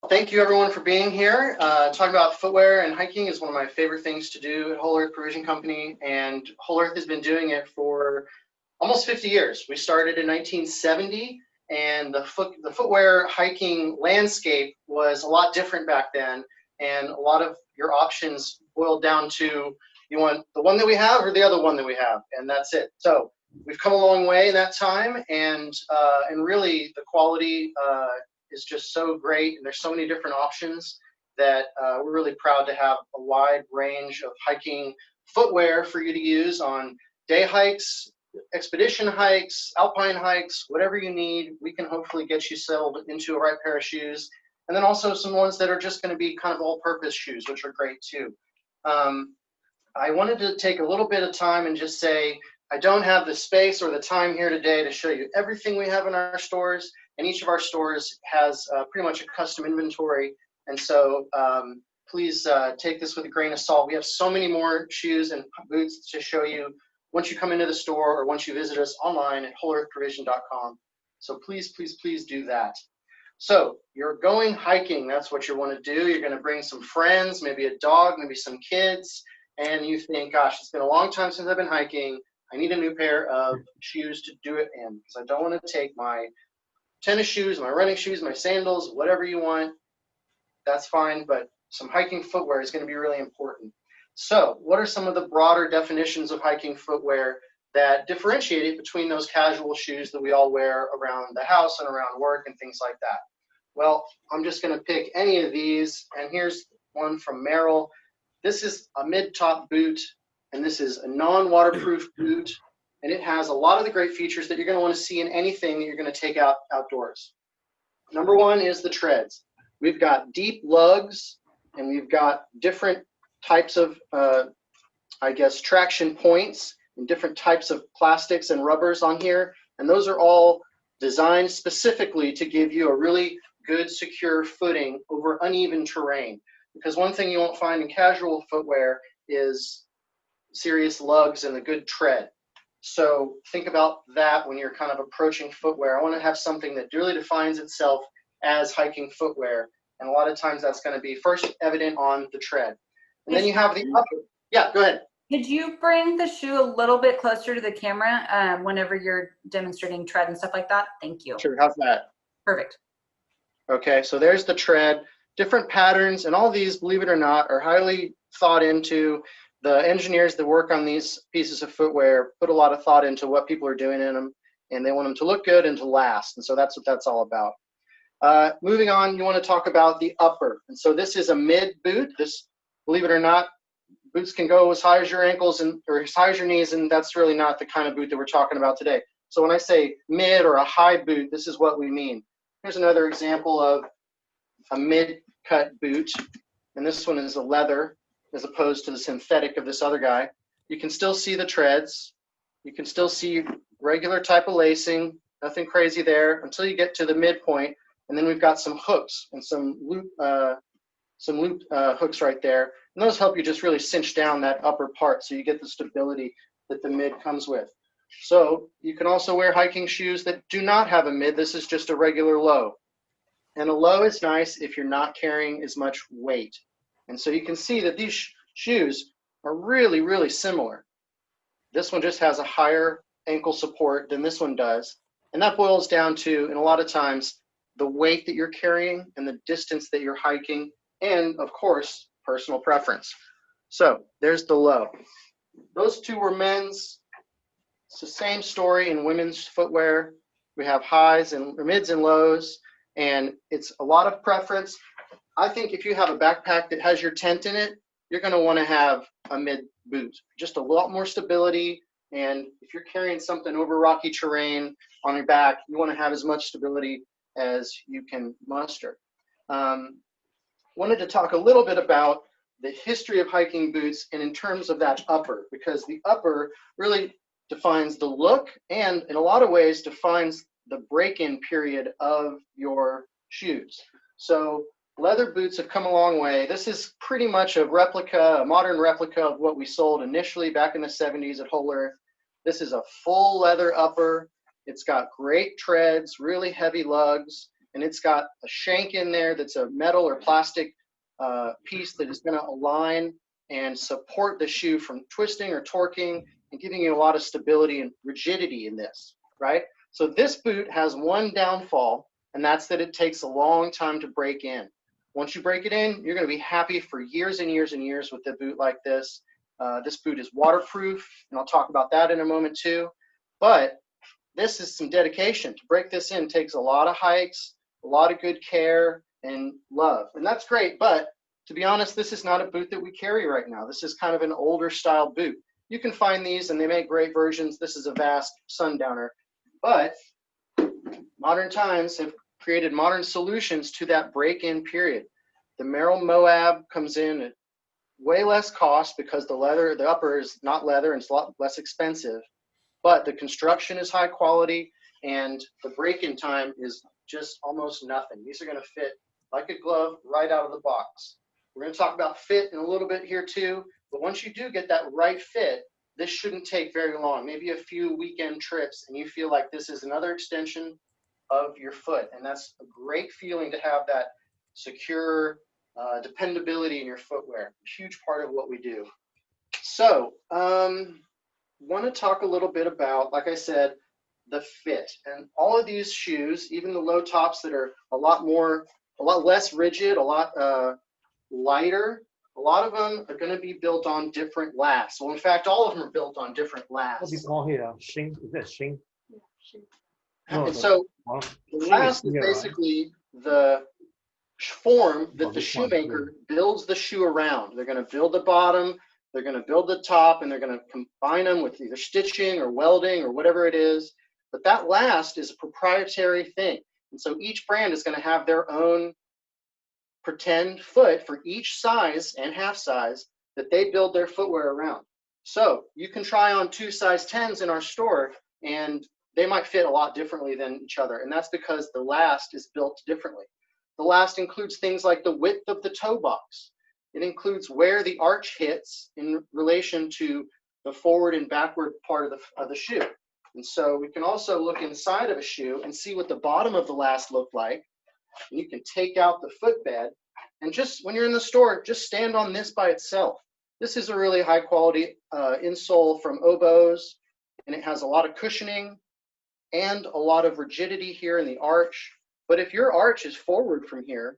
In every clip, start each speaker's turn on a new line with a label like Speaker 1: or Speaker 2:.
Speaker 1: Thank you everyone for being here. Talking about footwear and hiking is one of my favorite things to do at Whole Earth Provision Company, and Whole Earth has been doing it for almost 50 years. We started in 1970, and the footwear hiking landscape was a lot different back then, and a lot of your options boiled down to you want the one that we have or the other one that we have, and that's it. So we've come a long way in that time, and really the quality is just so great, and there's so many different options that we're really proud to have a wide range of hiking footwear for you to use on day hikes, expedition hikes, alpine hikes, whatever you need. We can hopefully get you settled into a right pair of shoes, and then also some ones that are just going to be kind of all-purpose shoes, which are great too. I wanted to take a little bit of time and just say I don't have the space or the time here today to show you everything we have in our stores, and each of our stores has pretty much a custom inventory, and so please take this with a grain of salt. We have so many more shoes and boots to show you once you come into the store or once you visit us online at wholeearthprovision.com. So please, please, please do that. So you're going hiking, that's what you want to do. You're going to bring some friends, maybe a dog, maybe some kids, and you think, gosh, it's been a long time since I've been hiking. I need a new pair of shoes to do it in because I don't want to take my tennis shoes, my running shoes, my sandals, whatever you want. That's fine, but some hiking footwear is going to be really important. So what are some of the broader definitions of hiking footwear that differentiate it between those casual shoes that we all wear around the house and around work and things like that? Well, I'm just going to pick any of these, and here's one from Merrell. This is a MidTop boot, and this is a non-waterproof boot, and it has a lot of the great features that you're going to want to see in anything that you're going to take out outdoors. Number one is the treads. We've got deep lugs, and we've got different types of, traction points and different types of plastics and rubbers on here, and those are all designed specifically to give you a really good, secure footing over uneven terrain. Because one thing you won't find in casual footwear is serious lugs and a good tread. So think about that when you're kind of approaching footwear. I want to have something that really defines itself as hiking footwear. And a lot of times that's going to be first evident on the tread. And then you have the upper. Yeah, go ahead.
Speaker 2: Could you bring the shoe a little bit closer to the camera whenever you're demonstrating tread and stuff like that? Thank you.
Speaker 1: Sure, how's that?
Speaker 2: Perfect.
Speaker 1: Okay, so there's the tread. Different patterns, and all these, believe it or not, are highly thought into. The engineers that work on these pieces of footwear put a lot of thought into what people are doing in them, and they want them to look good and to last, and so that's what that's all about. Moving on, you want to talk about the upper, and so this is a mid boot. This, believe it or not, boots can go as high as your ankles or as high as your knees, and that's really not the kind of boot that we're talking about today. So when I say mid or a high boot, this is what we mean. Here's another example of a mid-cut boot, and this one is a leather as opposed to the synthetic of this other guy. You can still see the treads. You can still see regular type of lacing, nothing crazy there until you get to the midpoint, and then we've got some hooks and some loop hooks right there, and those help you just really cinch down that upper part so you get the stability that the mid comes with. So you can also wear hiking shoes that do not have a mid. This is just a regular low. And a low is nice if you're not carrying as much weight. And so you can see that these shoes are really, really similar. This one just has a higher ankle support than this one does. And that boils down to, and a lot of times, the weight that you're carrying and the distance that you're hiking, and of course, personal preference. So there's the low. Those two were men's. It's the same story in women's footwear. We have highs and mids and lows, and it's a lot of preference. I think if you have a backpack that has your tent in it, you're going to want to have a mid boot. Just a lot more stability, and if you're carrying something over rocky terrain on your back, you want to have as much stability as you can muster. Wanted to talk a little bit about the history of hiking boots and in terms of that upper, because the upper really defines the look and in a lot of ways defines the break-in period of your shoes. So leather boots have come a long way. This is pretty much a replica, a modern replica of what we sold initially back in the 70s at Whole Earth. This is a full leather upper. It's got great treads, really heavy lugs. and it's got a shank in there that's a metal or plastic piece that is going to align and support the shoe from twisting or torquing and giving you a lot of stability and rigidity in this, right? So this boot has one downfall, and that's that it takes a long time to break in. Once you break it in, you're going to be happy for years and years and years with a boot like this. This boot is waterproof, and I'll talk about that in a moment too. But this is some dedication. To break this in takes a lot of hikes, a lot of good care and love. And that's great, but to be honest, this is not a boot that we carry right now. This is kind of an older style boot. You can find these and they make great versions. This is a Vast Sundowner. But modern times have created modern solutions to that break-in period. The Merrell Moab comes in at way less cost because the leather, the upper is not leather and it's a lot less expensive, but the construction is high quality and the break-in time is just almost nothing. These are going to fit like a glove right out of the box. We're going to talk about fit in a little bit here too, but once you do get that right fit, this shouldn't take very long, maybe a few weekend trips, and you feel like this is another extension of your foot. And that's a great feeling to have that secure dependability in your footwear. A huge part of what we do. So, want to talk a little bit about, like I said, the fit. And all of these shoes, even the low tops that are a lot less rigid, a lot lighter, a lot of them are going to be built on different lasts. Well, in fact, all of them are built on different lasts.
Speaker 3: What do you call here? Shin? Is that shin?
Speaker 1: And so the last is basically the form that the shoemaker builds the shoe around. They're going to build the bottom, they're going to build the top, and they're going to combine them with either stitching or welding or whatever it is. But that last is a proprietary thing. And so each brand is going to have their own pretend foot for each size and half size that they build their footwear around. So you can try on 2 size 10s in our store and they might fit a lot differently than each other. And that's because the last is built differently. The last includes things like the width of the toe box. It includes where the arch hits in relation to the forward and backward part of the shoe. And so we can also look inside of a shoe and see what the bottom of the last looked like. And you can take out the footbed and just when you're in the store, just stand on this by itself. This is a really high quality insole from Oboz, and it has a lot of cushioning and a lot of rigidity here in the arch. But if your arch is forward from here,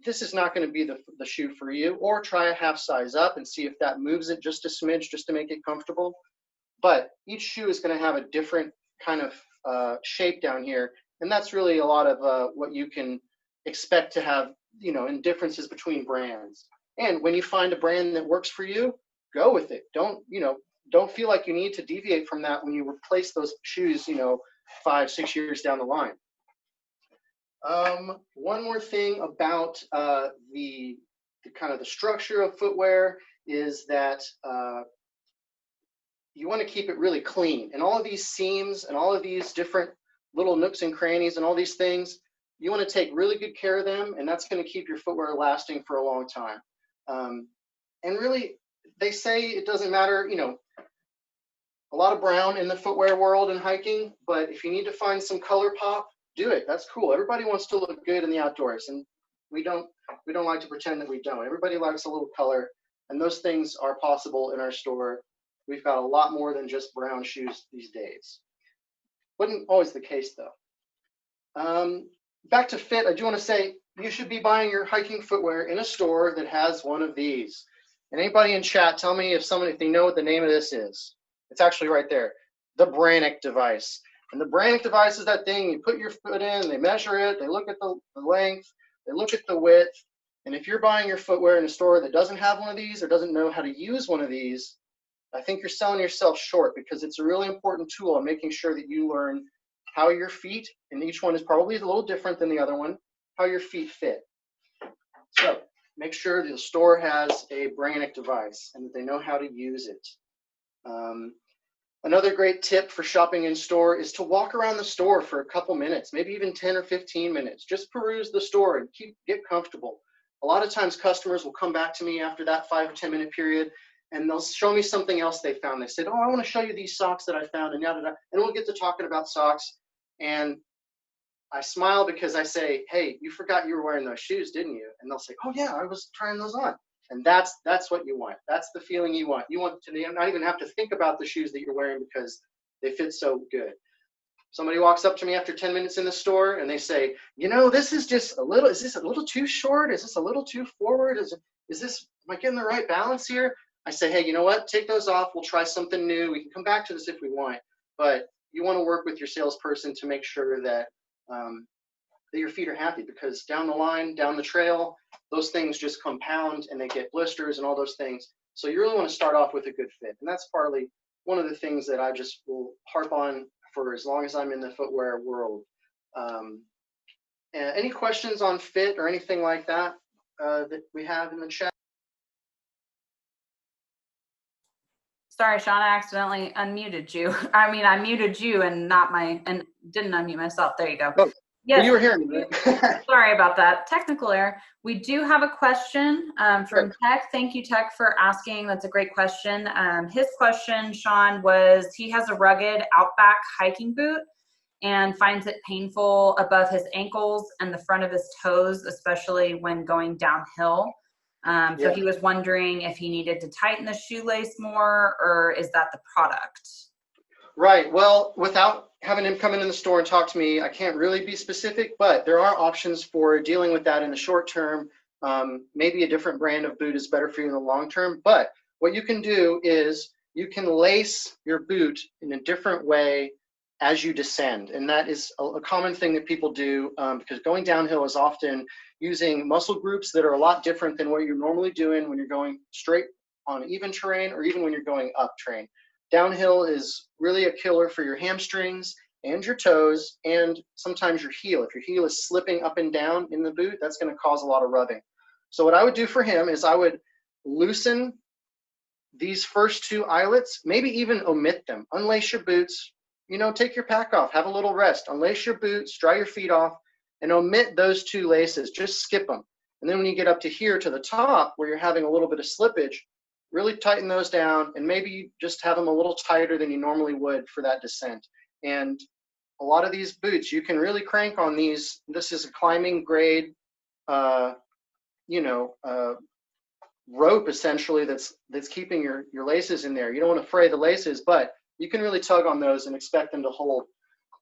Speaker 1: this is not going to be the shoe for you. Or try a half size up and see if that moves it just a smidge just to make it comfortable. But each shoe is going to have a different kind of shape down here. And that's really a lot of what you can expect to have, you know, in differences between brands. And when you find a brand that works for you, go with it. Don't feel like you need to deviate from that when you replace those shoes, 5-6 years down the line. One more thing about the kind of the structure of footwear is that you want to keep it really clean. And all of these seams and all of these different little nooks and crannies and all these things, you want to take really good care of them, and that's going to keep your footwear lasting for a long time. And really, they say it doesn't matter, a lot of brown in the footwear world and hiking, but if you need to find some color pop, do it. That's cool. Everybody wants to look good in the outdoors, and we don't like to pretend that we don't. Everybody likes a little color, and those things are possible in our store. We've got a lot more than just brown shoes these days. Wasn't always the case though. Back to fit, I do want to say you should be buying your hiking footwear in a store that has one of these. And anybody in chat, tell me if they know what the name of this is. It's actually right there, the Brannick device. And the Brannick device is that thing you put your foot in, they measure it, they look at the length, they look at the width. And if you're buying your footwear in a store that doesn't have one of these or doesn't know how to use one of these, I think you're selling yourself short, because it's a really important tool in making sure that you learn how your feet, and each one is probably a little different than the other one, how your feet fit. So make sure the store has a Brannick device and that they know how to use it. Another great tip for shopping in store is to walk around the store for a couple minutes, maybe even 10 or 15 minutes. Just peruse the store and get comfortable. A lot of times customers will come back to me after that 5 or 10 minute period, and they'll show me something else they found. They said, oh, I want to show you these socks that I found, and yada, yada. And we'll get to talking about socks. And I smile because I say, hey, you forgot you were wearing those shoes, didn't you? And they'll say, oh yeah, I was trying those on. And that's what you want. That's the feeling you want. You want to not even have to think about the shoes that you're wearing because they fit so good. Somebody walks up to me after 10 minutes in the store and they say, you know, this is just a little, is this a little too short? Is this a little too forward? Is this, am I getting the right balance here? I say, hey, you know what? Take those off. We'll try something new. We can come back to this if we want. But you want to work with your salesperson to make sure that that your feet are happy, because down the line, down the trail, those things just compound and they get blisters and all those things. So you really want to start off with a good fit. And that's partly one of the things that I just will harp on for as long as I'm in the footwear world. Any questions on fit or anything like that that we have in the chat?
Speaker 2: Sorry, Sean, I accidentally unmuted you. I mean, I muted you and didn't unmute myself. There you go.
Speaker 1: Oh,
Speaker 2: yes.
Speaker 1: Well, you were hearing me.
Speaker 2: Sorry about that. Technical error. We do have a question from Tech. Thank you, Tech, for asking. That's a great question. His question, Sean, was he has a rugged Outback hiking boot and finds it painful above his ankles and the front of his toes, especially when going downhill. So he was wondering if he needed to tighten the shoelace more, or is that the product?
Speaker 1: Right. Well, without having him come into the store and talk to me, I can't really be specific, but there are options for dealing with that in the short term. Maybe a different brand of boot is better for you in the long term. But what you can do is you can lace your boot in a different way as you descend. And that is a common thing that people do because going downhill is often using muscle groups that are a lot different than what you're normally doing when you're going straight on even terrain or even when you're going up terrain. Downhill is really a killer for your hamstrings and your toes and sometimes your heel. If your heel is slipping up and down in the boot, that's going to cause a lot of rubbing. So what I would do for him is I would loosen these first two eyelets, maybe even omit them. Unlace your boots, you know, take your pack off, have a little rest, unlace your boots, dry your feet off, and omit those two laces, just skip them. And then when you get up to here to the top where you're having a little bit of slippage, really tighten those down and maybe just have them a little tighter than you normally would for that descent. And a lot of these boots, you can really crank on these. This is a climbing grade, rope essentially that's keeping your laces in there. You don't want to fray the laces, but you can really tug on those and expect them to hold.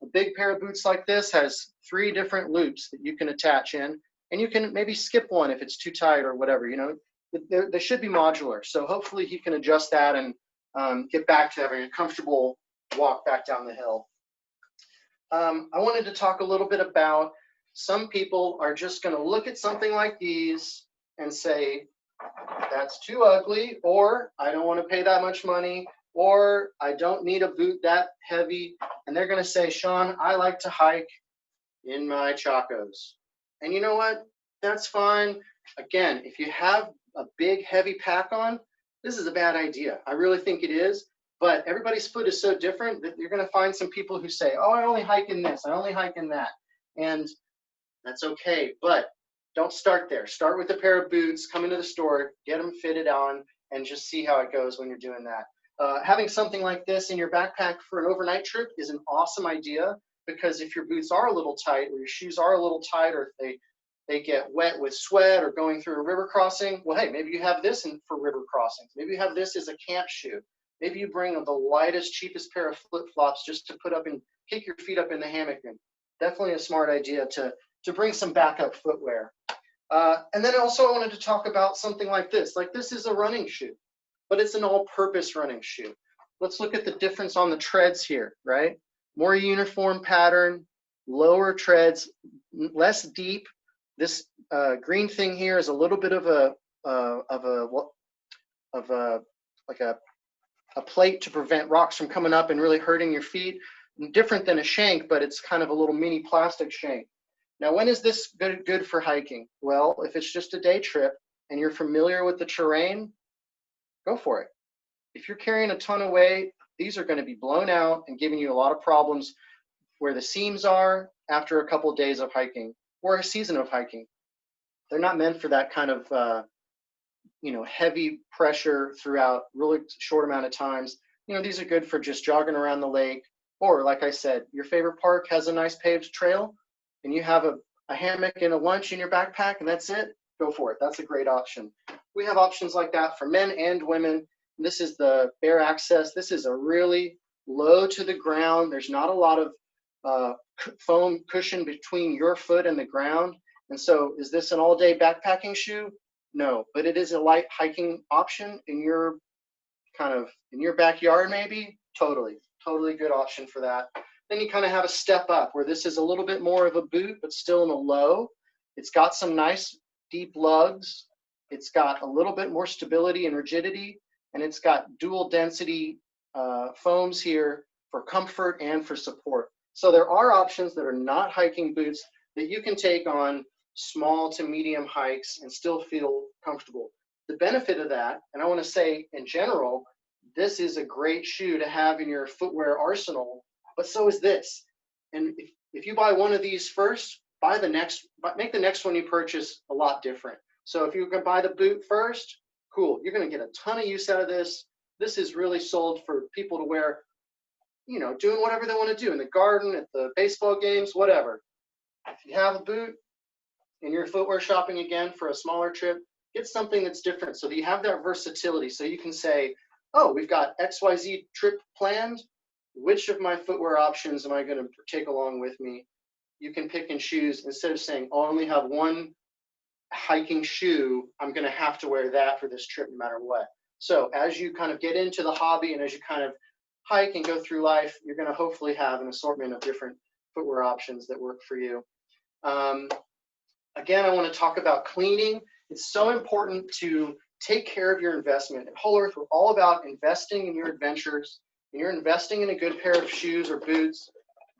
Speaker 1: A big pair of boots like this has 3 different loops that you can attach in, and you can maybe skip one if it's too tight or whatever, you know. They should be modular. So hopefully he can adjust that and get back to having a comfortable walk back down the hill. I wanted to talk a little bit about some people are just going to look at something like these and say, that's too ugly, or I don't want to pay that much money, or I don't need a boot that heavy. And they're going to say, Sean, I like to hike in my Chacos. And you know what? That's fine. Again, if you have a big heavy pack on, this is a bad idea. I really think it is, but everybody's foot is so different that you're going to find some people who say, oh, I only hike in this, I only hike in that. And that's okay, but don't start there. Start with a pair of boots, come into the store, get them fitted on, and just see how it goes when you're doing that. Having something like this in your backpack for an overnight trip is an awesome idea, because if your boots are a little tight or your shoes are a little tight, or if they get wet with sweat or going through a river crossing, well, hey, maybe you have this for river crossings. Maybe you have this as a camp shoe. Maybe you bring the lightest, cheapest pair of flip-flops just to put up and kick your feet up in the hammock. And definitely a smart idea to bring some backup footwear. And then also I wanted to talk about something like this. Like, this is a running shoe, but it's an all-purpose running shoe. Let's look at the difference on the treads here, right? More uniform pattern, lower treads, less deep. This green thing here is a little bit of a plate to prevent rocks from coming up and really hurting your feet. Different than a shank, but it's kind of a little mini plastic shank. Now, when is this good for hiking? Well, if it's just a day trip and you're familiar with the terrain, go for it. If you're carrying a ton of weight, these are going to be blown out and giving you a lot of problems where the seams are after a couple of days of hiking or a season of hiking. They're not meant for that kind of heavy pressure throughout really short amount of times. These are good for just jogging around the lake, or like I said, your favorite park has a nice paved trail. and you have a hammock and a lunch in your backpack and that's it, go for it. That's a great option. We have options like that for men and women. This is the Bare Access. This is a really low to the ground. There's not a lot of foam cushion between your foot and the ground. And so is this an all-day backpacking shoe? No, but it is a light hiking option in your backyard maybe. Totally good option for that. Then you kind of have a step up where this is a little bit more of a boot, but still in a low. It's got some nice deep lugs. It's got a little bit more stability and rigidity, and it's got dual density foams here for comfort and for support. So there are options that are not hiking boots that you can take on small to medium hikes and still feel comfortable. The benefit of that, and I want to say in general, this is a great shoe to have in your footwear arsenal, but so is this. And if you buy one of these first, make the next one you purchase a lot different. So if you can buy the boot first, cool, you're going to get a ton of use out of this. This is really sold for people to wear, doing whatever they want to do in the garden, at the baseball games, whatever. If you have a boot and you're footwear shopping again for a smaller trip, get something that's different so that you have that versatility. So you can say, oh, we've got XYZ trip planned. Which of my footwear options am I going to take along with me? You can pick and choose instead of saying, oh, I only have one hiking shoe. I'm going to have to wear that for this trip no matter what. So as you kind of get into the hobby and as you kind of hike and go through life, you're going to hopefully have an assortment of different footwear options that work for you. Again, I want to talk about cleaning. It's so important to take care of your investment. At Whole Earth, we're all about investing in your adventures. When you're investing in a good pair of shoes or boots,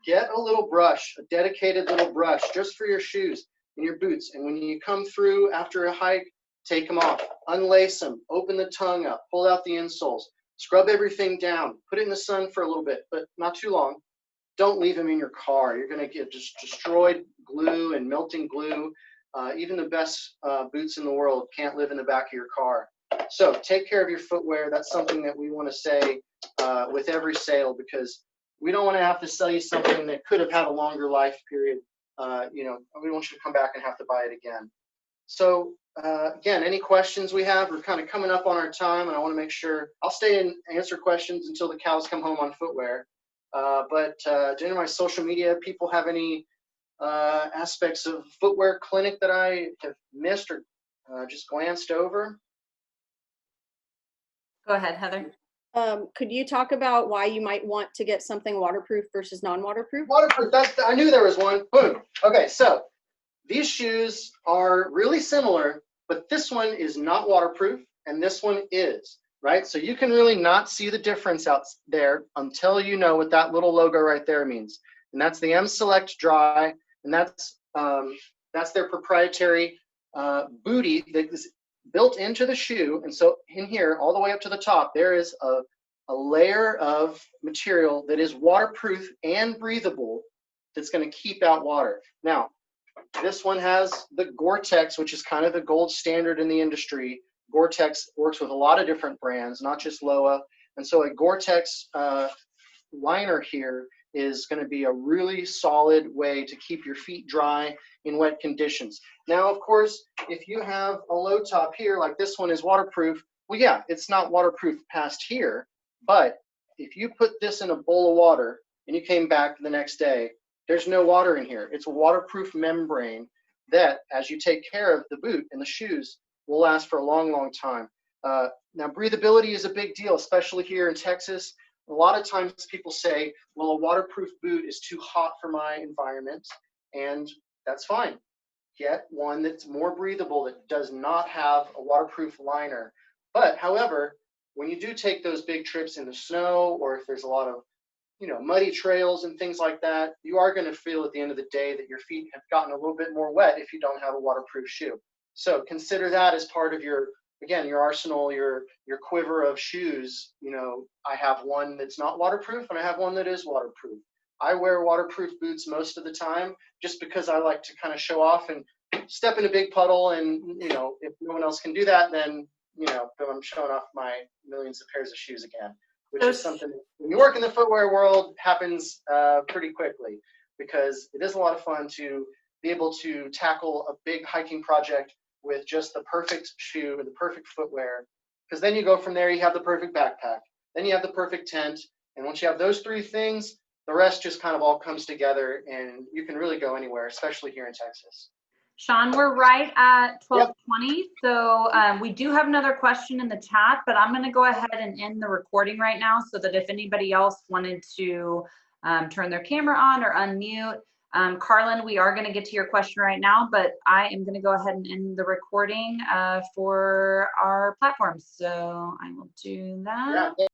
Speaker 1: get a little brush, a dedicated little brush just for your shoes and your boots. And when you come through after a hike, take them off, unlace them, open the tongue up, pull out the insoles, scrub everything down, put it in the sun for a little bit, but not too long. Don't leave them in your car. You're going to get just destroyed glue and melting glue. Even the best boots in the world can't live in the back of your car. So take care of your footwear. That's something that we want to say with every sale, because we don't want to have to sell you something that could have had a longer life period. We want you to come back and have to buy it again. So again, any questions we have, we're kind of coming up on our time, and I want to make sure I'll stay and answer questions until the cows come home on footwear. But during my social media, people have any aspects of footwear clinic that I have missed or just glanced over?
Speaker 2: Go ahead, Heather.
Speaker 4: Could you talk about why you might want to get something waterproof versus non-waterproof?
Speaker 1: Waterproof, I knew there was one. Boom. Okay, so these shoes are really similar, but this one is not waterproof and this one is, right? So you can really not see the difference out there until you know what that little logo right there means. And that's the M Select Dry, and that's their proprietary booty that is built into the shoe. And so in here, all the way up to the top, there is a layer of material that is waterproof and breathable that's going to keep out water. Now, this one has the Gore-Tex, which is kind of the gold standard in the industry. Gore-Tex works with a lot of different brands, not just Loa. And so a Gore-Tex liner here is going to be a really solid way to keep your feet dry in wet conditions. Now, of course, if you have a low top here, like this one is waterproof, well, yeah, it's not waterproof past here, but if you put this in a bowl of water and you came back the next day, there's no water in here. It's a waterproof membrane that, as you take care of the boot and the shoes, will last for a long, long time. Now, breathability is a big deal, especially here in Texas. A lot of times people say, well, a waterproof boot is too hot for my environment, and that's fine. Get one that's more breathable, that does not have a waterproof liner. But however, when you do take those big trips in the snow, or if there's a lot of muddy trails and things like that, you are going to feel at the end of the day that your feet have gotten a little bit more wet if you don't have a waterproof shoe. So consider that as part of your arsenal, your quiver of shoes. I have one that's not waterproof and I have one that is waterproof. I wear waterproof boots most of the time just because I like to kind of show off and step in a big puddle, and if no one else can do that, then I'm showing off my millions of pairs of shoes again, which is something that, when you work in the footwear world, happens pretty quickly. because it is a lot of fun to be able to tackle a big hiking project with just the perfect shoe and the perfect footwear. Because then you go from there, you have the perfect backpack, then you have the perfect tent. And once you have those three things, the rest just kind of all comes together and you can really go anywhere, especially here in Texas.
Speaker 2: Sean, we're right at 12:20. So we do have another question in the chat, but I'm going to go ahead and end the recording right now so that if anybody else wanted to turn their camera on or unmute. Carlin, we are going to get to your question right now, but I am going to go ahead and end the recording for our platform. So I will do that.
Speaker 1: Yeah.